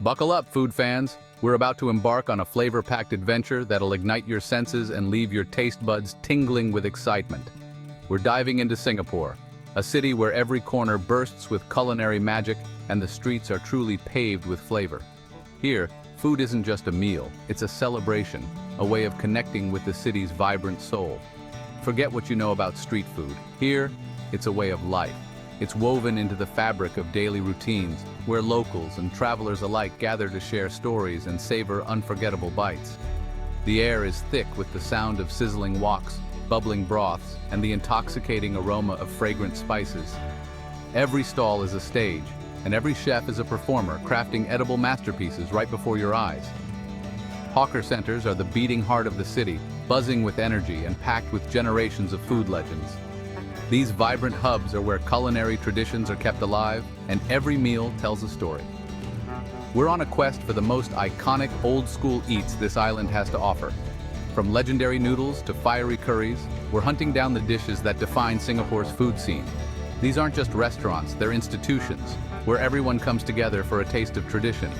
Buckle up, food fans. We're about to embark on a flavor-packed adventure that'll ignite your senses and leave your taste buds tingling with excitement. We're diving into Singapore, a city where every corner bursts with culinary magic and the streets are truly paved with flavor. Here, food isn't just a meal, it's a celebration, a way of connecting with the city's vibrant soul. Forget what you know about street food. Here, it's a way of life. It's woven into the fabric of daily routines, where locals and travelers alike gather to share stories and savor unforgettable bites. The air is thick with the sound of sizzling woks, bubbling broths, and the intoxicating aroma of fragrant spices. Every stall is a stage, and every chef is a performer crafting edible masterpieces right before your eyes. Hawker centers are the beating heart of the city, buzzing with energy and packed with generations of food legends. These vibrant hubs are where culinary traditions are kept alive, and every meal tells a story. We're on a quest for the most iconic old-school eats this island has to offer. From legendary noodles to fiery curries, we're hunting down the dishes that define Singapore's food scene. These aren't just restaurants, they're institutions, where everyone comes together for a taste of tradition.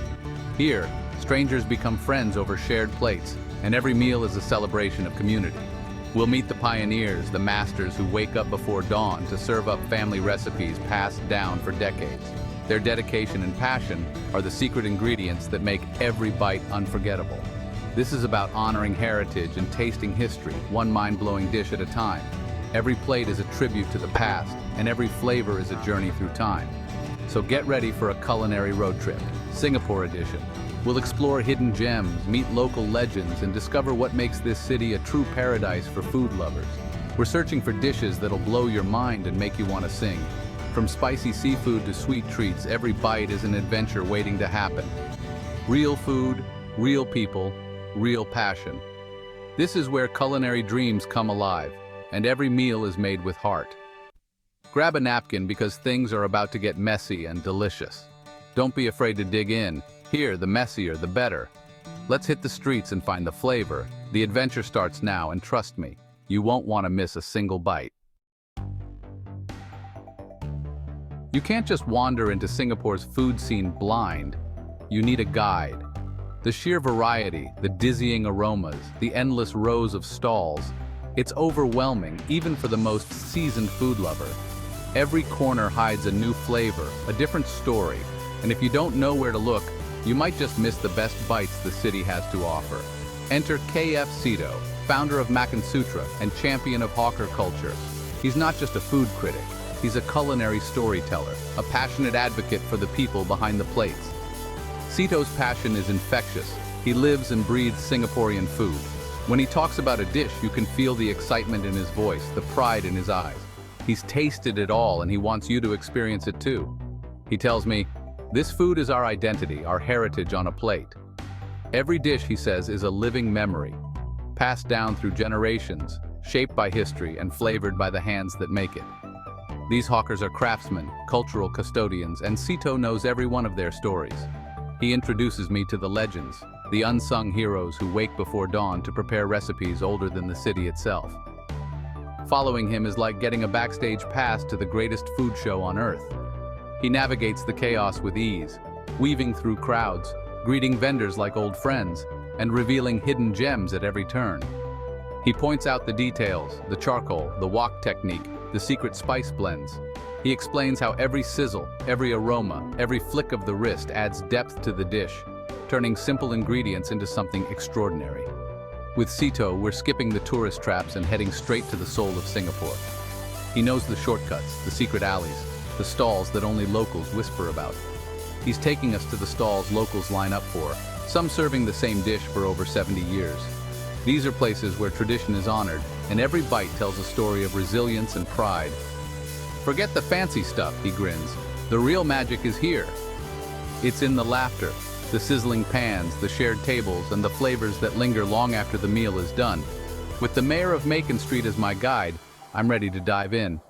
Here, strangers become friends over shared plates, and every meal is a celebration of community. We'll meet the pioneers, the masters who wake up before dawn to serve up family recipes passed down for decades. Their dedication and passion are the secret ingredients that make every bite unforgettable. This is about honoring heritage and tasting history, one mind-blowing dish at a time. Every plate is a tribute to the past, and every flavor is a journey through time. So get ready for a culinary road trip, Singapore edition. We'll explore hidden gems, meet local legends, and discover what makes this city a true paradise for food lovers. We're searching for dishes that'll blow your mind and make you want to sing. From spicy seafood to sweet treats, every bite is an adventure waiting to happen. Real food, real people, real passion. This is where culinary dreams come alive, and every meal is made with heart. Grab a napkin because things are about to get messy and delicious. Don't be afraid to dig in. Here, the messier, the better. Let's hit the streets and find the flavor. The adventure starts now, and trust me, you won't want to miss a single bite. You can't just wander into Singapore's food scene blind. You need a guide. The sheer variety, the dizzying aromas, the endless rows of stalls, it's overwhelming, even for the most seasoned food lover. Every corner hides a new flavor, a different story, and if you don't know where to look, you might just miss the best bites the city has to offer. Enter KF Sito, founder of Makan Sutra and champion of hawker culture. He's not just a food critic, he's a culinary storyteller, a passionate advocate for the people behind the plates. Sito's passion is infectious. He lives and breathes Singaporean food. When he talks about a dish, you can feel the excitement in his voice, the pride in his eyes. He's tasted it all and he wants you to experience it too. He tells me, "This food is our identity, our heritage on a plate." Every dish, he says, is a living memory, passed down through generations, shaped by history and flavored by the hands that make it. These hawkers are craftsmen, cultural custodians, and Sito knows every one of their stories. He introduces me to the legends, the unsung heroes who wake before dawn to prepare recipes older than the city itself. Following him is like getting a backstage pass to the greatest food show on earth. He navigates the chaos with ease, weaving through crowds, greeting vendors like old friends, and revealing hidden gems at every turn. He points out the details, the charcoal, the wok technique, the secret spice blends. He explains how every sizzle, every aroma, every flick of the wrist adds depth to the dish, turning simple ingredients into something extraordinary. With Sito, we're skipping the tourist traps and heading straight to the soul of Singapore. He knows the shortcuts, the secret alleys, the stalls that only locals whisper about. He's taking us to the stalls locals line up for, some serving the same dish for over 70 years. These are places where tradition is honored, and every bite tells a story of resilience and pride. "Forget the fancy stuff," he grins. "The real magic is here." It's in the laughter, the sizzling pans, the shared tables, and the flavors that linger long after the meal is done. With the mayor of Macon Street as my guide, I'm ready to dive in.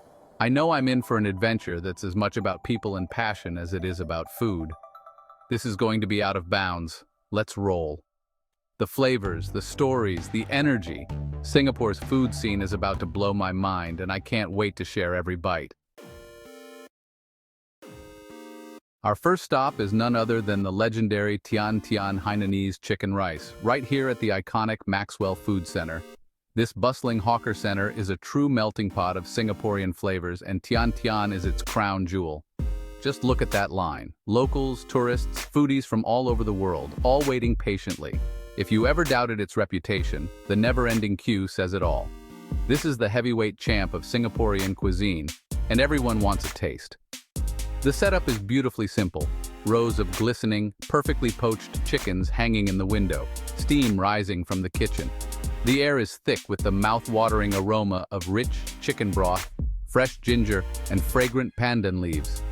I know I'm in for an adventure that's as much about people and passion as it is about food. This is going to be out of bounds. Let's roll. The flavors, the stories, the energy. Singapore's food scene is about to blow my mind, and I can't wait to share every bite. Our first stop is none other than the legendary Tian Tian Hainanese chicken rice, right here at the iconic Maxwell Food Center. This bustling hawker center is a true melting pot of Singaporean flavors, and Tian Tian is its crown jewel. Just look at that line. Locals, tourists, foodies from all over the world, all waiting patiently. If you ever doubted its reputation, the never-ending queue says it all. This is the heavyweight champ of Singaporean cuisine, and everyone wants a taste. The setup is beautifully simple. Rows of glistening, perfectly poached chickens hanging in the window, steam rising from the kitchen. The air is thick with the mouth-watering aroma of rich chicken broth, fresh ginger, and fragrant pandan leaves.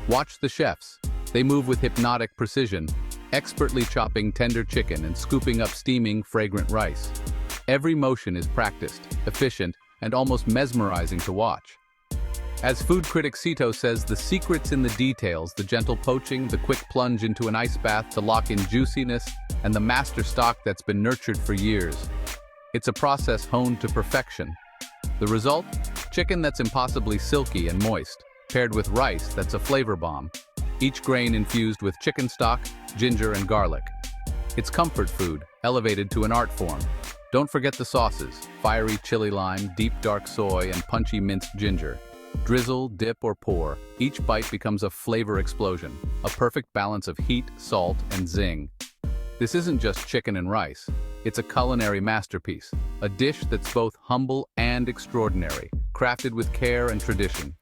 Watch the chefs. They move with hypnotic precision, expertly chopping tender chicken and scooping up steaming, fragrant rice. Every motion is practiced, efficient, and almost mesmerizing to watch. As food critic Sito says, the secret's in the details, the gentle poaching, the quick plunge into an ice bath to lock in juiciness, and the master stock that's been nurtured for years. It's a process honed to perfection. The result? Chicken that's impossibly silky and moist, paired with rice that's a flavor bomb. Each grain infused with chicken stock, ginger, and garlic. It's comfort food, elevated to an art form. Don't forget the sauces: fiery chili lime, deep dark soy, and punchy minced ginger. Drizzle, dip, or pour, each bite becomes a flavor explosion, a perfect balance of heat, salt, and zing. This isn't just chicken and rice. It's a culinary masterpiece, a dish that's both humble and extraordinary, crafted with care and tradition.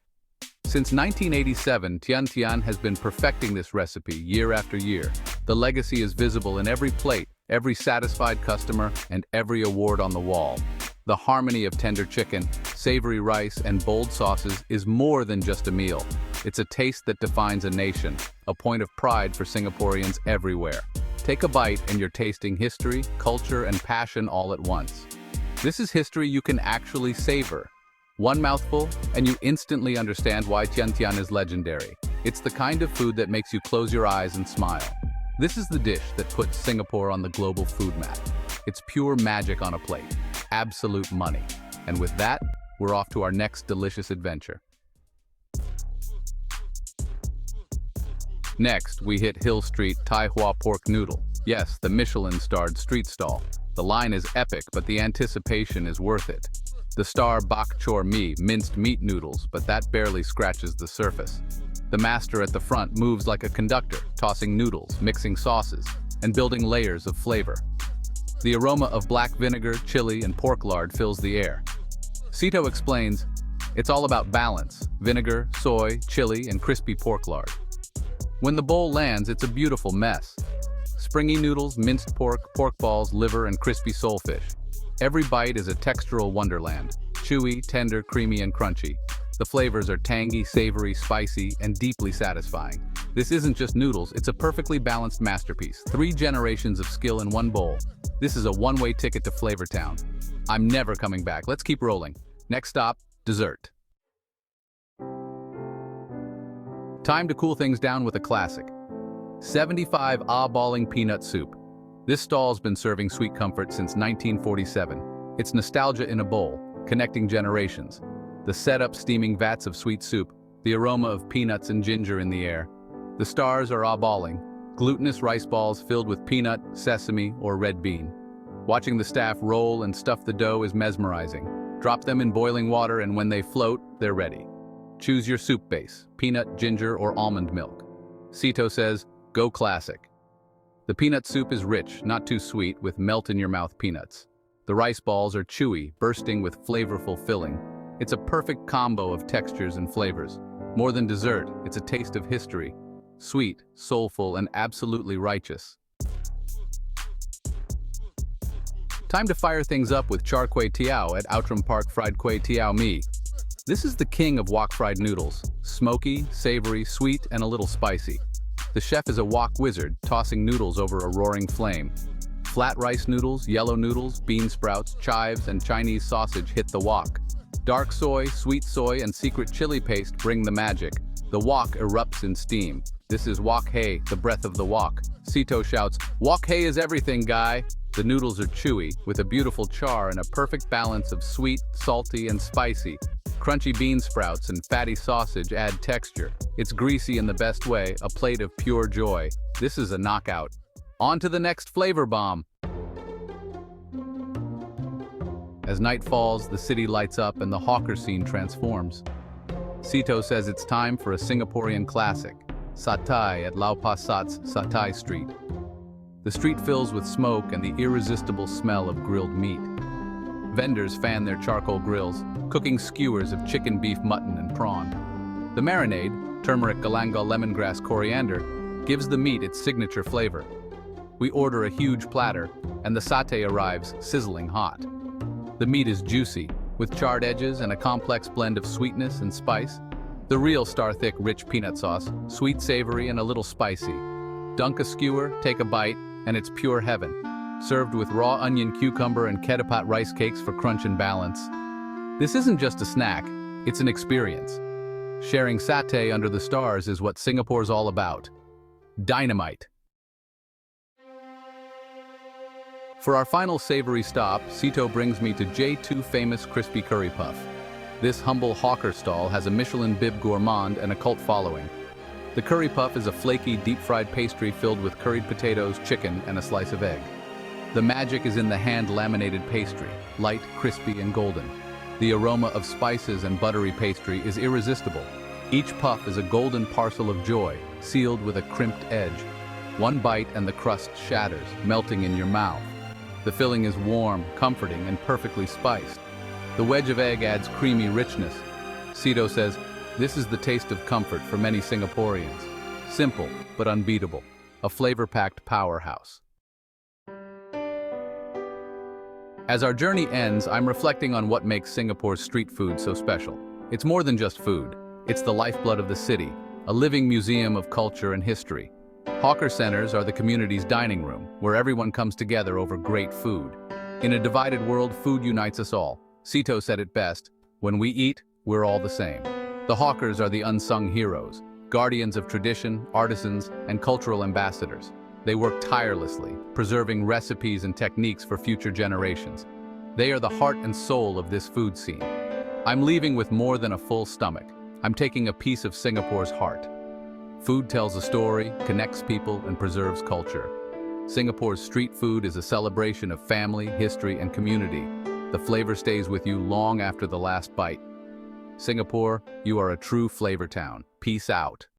Since 1987, Tian Tian has been perfecting this recipe year after year. The legacy is visible in every plate, every satisfied customer, and every award on the wall. The harmony of tender chicken, savory rice, and bold sauces is more than just a meal. It's a taste that defines a nation, a point of pride for Singaporeans everywhere. Take a bite and you're tasting history, culture, and passion all at once. This is history you can actually savor. One mouthful, and you instantly understand why Tian Tian is legendary. It's the kind of food that makes you close your eyes and smile. This is the dish that puts Singapore on the global food map. It's pure magic on a plate. Absolute money. And with that, we're off to our next delicious adventure. Next, we hit Hill Street Thai Hua Pork Noodle. Yes, the Michelin-starred street stall. The line is epic, but the anticipation is worth it. The star bak chor mee, minced meat noodles, but that barely scratches the surface. The master at the front moves like a conductor, tossing noodles, mixing sauces, and building layers of flavor. The aroma of black vinegar, chili, and pork lard fills the air. Sito explains, it's all about balance: vinegar, soy, chili, and crispy pork lard. When the bowl lands, it's a beautiful mess. Springy noodles, minced pork, pork balls, liver, and crispy soulfish. Every bite is a textural wonderland. Chewy, tender, creamy, and crunchy. The flavors are tangy, savory, spicy, and deeply satisfying. This isn't just noodles, it's a perfectly balanced masterpiece. 3 generations of skill in one bowl. This is a one-way ticket to Flavor Town. I'm never coming back. Let's keep rolling. Next stop, dessert. Time to cool things down with a classic. 75 balling peanut soup. This stall's been serving sweet comfort since 1947. It's nostalgia in a bowl, connecting generations. The setup: steaming vats of sweet soup, the aroma of peanuts and ginger in the air. The stars are balling, glutinous rice balls filled with peanut, sesame, or red bean. Watching the staff roll and stuff the dough is mesmerizing. Drop them in boiling water, and when they float, they're ready. Choose your soup base: peanut, ginger, or almond milk. Sito says, go classic. The peanut soup is rich, not too sweet, with melt-in-your-mouth peanuts. The rice balls are chewy, bursting with flavorful filling. It's a perfect combo of textures and flavors. More than dessert, it's a taste of history. Sweet, soulful, and absolutely righteous. Time to fire things up with char kway teow at Outram Park Fried Kway Teow Mee. This is the king of wok fried noodles. Smoky, savory, sweet, and a little spicy. The chef is a wok wizard, tossing noodles over a roaring flame. Flat rice noodles, yellow noodles, bean sprouts, chives, and Chinese sausage hit the wok. Dark soy, sweet soy, and secret chili paste bring the magic. The wok erupts in steam. This is wok hei, the breath of the wok. Sito shouts, "Wok hei is everything, guy!" The noodles are chewy, with a beautiful char and a perfect balance of sweet, salty, and spicy. Crunchy bean sprouts and fatty sausage add texture. It's greasy in the best way, a plate of pure joy. This is a knockout. On to the next flavor bomb. As night falls, the city lights up and the hawker scene transforms. Sito says it's time for a Singaporean classic, satay at Lau Pa Sat's Satay Street. The street fills with smoke and the irresistible smell of grilled meat. Vendors fan their charcoal grills, cooking skewers of chicken, beef, mutton, and prawn. The marinade, turmeric, galangal, lemongrass, coriander, gives the meat its signature flavor. We order a huge platter, and the satay arrives sizzling hot. The meat is juicy, with charred edges and a complex blend of sweetness and spice. The real star-thick, rich peanut sauce, sweet, savory, and a little spicy. Dunk a skewer, take a bite, and it's pure heaven. Served with raw onion, cucumber, and ketupat rice cakes for crunch and balance. This isn't just a snack, it's an experience. Sharing satay under the stars is what Singapore's all about. Dynamite. For our final savory stop, Sito brings me to J2 famous crispy curry puff. This humble hawker stall has a Michelin bib gourmand and a cult following. The curry puff is a flaky, deep-fried pastry filled with curried potatoes, chicken, and a slice of egg. The magic is in the hand-laminated pastry, light, crispy, and golden. The aroma of spices and buttery pastry is irresistible. Each puff is a golden parcel of joy, sealed with a crimped edge. One bite and the crust shatters, melting in your mouth. The filling is warm, comforting, and perfectly spiced. The wedge of egg adds creamy richness. Sito says, this is the taste of comfort for many Singaporeans. Simple, but unbeatable. A flavor-packed powerhouse. As our journey ends, I'm reflecting on what makes Singapore's street food so special. It's more than just food. It's the lifeblood of the city, a living museum of culture and history. Hawker centers are the community's dining room, where everyone comes together over great food. In a divided world, food unites us all. Sito said it best, when we eat, we're all the same. The hawkers are the unsung heroes, guardians of tradition, artisans, and cultural ambassadors. They work tirelessly, preserving recipes and techniques for future generations. They are the heart and soul of this food scene. I'm leaving with more than a full stomach. I'm taking a piece of Singapore's heart. Food tells a story, connects people, and preserves culture. Singapore's street food is a celebration of family, history, and community. The flavor stays with you long after the last bite. Singapore, you are a true flavor town. Peace out.